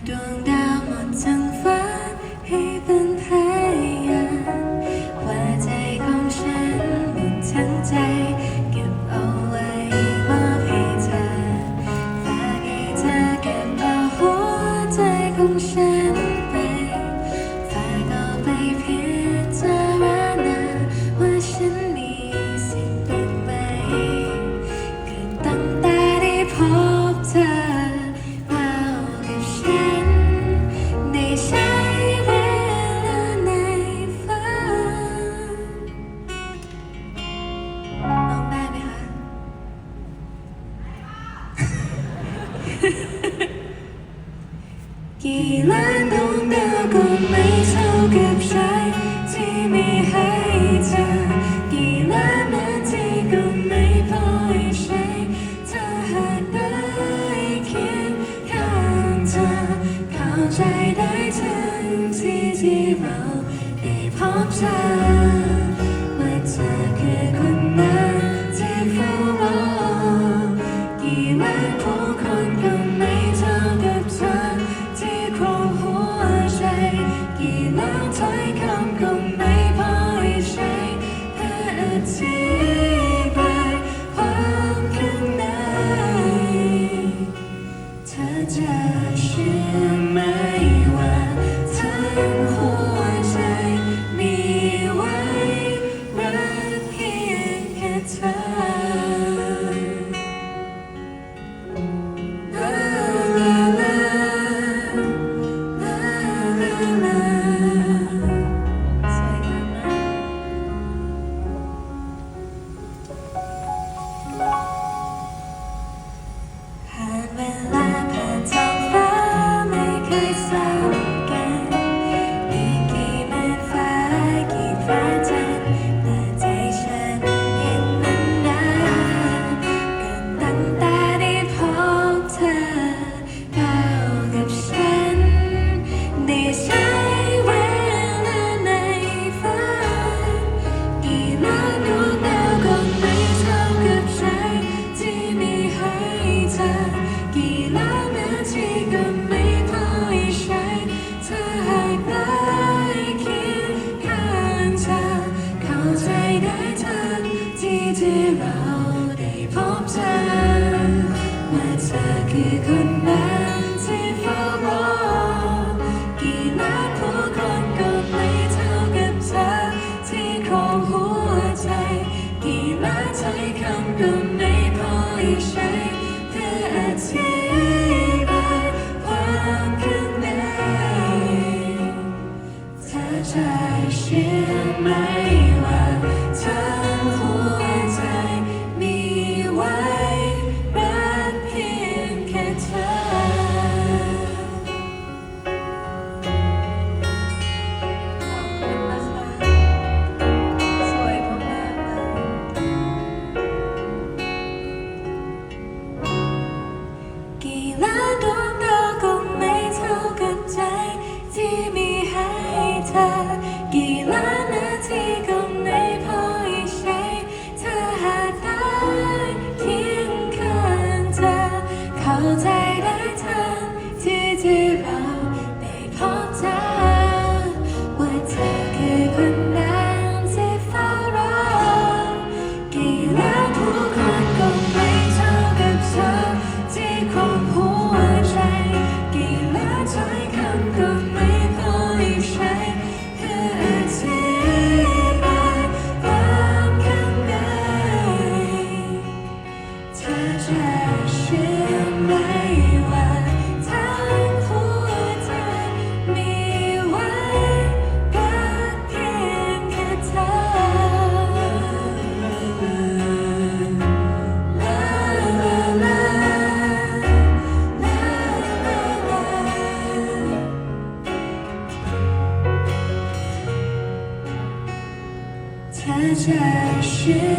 ดวงดาวหมดทั้งฟ้าให้เป็นพยานว่าใจของฉันหมดทั้งใจเก็บเอาไว้มอบให้เธอฝากให้เธอเก็บเอาหัวใจของฉันไปฝากเอาไปพิจารณาว่าฉันมีสิทธิ์เป็นไหมคือตั้งแต่ได้พบเธอกี่ล้านดวงดาวก็ไม่เท่ากับใจที่มีให้เธอกี่ล้านนาทีก็ไม่พอให้ใช้ถ้าหากได้เคียงข้างเธอเข้าใจได้ทันทีที่เราได้พบเธอว่าเธอคือคนนั้นที่เฝ้ารอกี่ล้านผู้คนก็ไม่เท่ากับเธอกี่ล้านถ้อยคำก็ไม่พอให้ใช้เพื่ออธิบายความข้างในเธอจะเชื่อไหมว่าทั้งหัวใจมีไว้รักเพียงแค่เธอเวลาผ่านท้องฟ้าไม่เคยซ้ำกันมีกี่หมื่นฟ้ากี่พระจันทร์แต่ใจฉันเห็นมันนานก็ตั้งแต่ได้พบเธอเข้ากับฉันได้ใช้เวลาในฝันกี่ล้านดวงดาวก็ไม่เท่ากับใจที่มีให้เธอกี่ล้านนาทีก็ไม่พอให้ใช้ถ้าหากได้เคียงข้างเธอเข้าใจได้ทันทีที่เราได้พบเธอว่าเธอคือคนนั้นที่เฝ้ารอกี่ล้านผู้คนก็ไม่เท่ากับเธอที่ครองหัวใจกี่ล้านถ้อยคำก็ไม่พอให้ใช้เพื่ออธิบายความข้างในเธอจะเชื่อไหมว่าทั้งหัวใจมีไว้รักเพียงแค่เธอขอบคุณนะคะสวยมากๆเลยกี่ล้านดวงดาวก็ไม่เท่ากับใจที่มีให้เธอกี่ล้านนาทีก็ไม่พอให้ใช้ถ้าหากได้เคียงข้างเธอเข้าใจได้ทันทีที่เราได้พบเธอว่าเธอคือคนนั้นที่เฝ้ารอกี่ล้านผู้คนก็ไม่เท่ากับเธอที่ครองหัวใจกี่ล้านถ้อยคำก็ไม่พอให้ใช้เพื่ออธิบายความข้างในเธอจะเชื่อไหมว่าทั้งหัวใจมีไว้รักเพียงแค่เธอลาลาลาเธอจะเชื่อ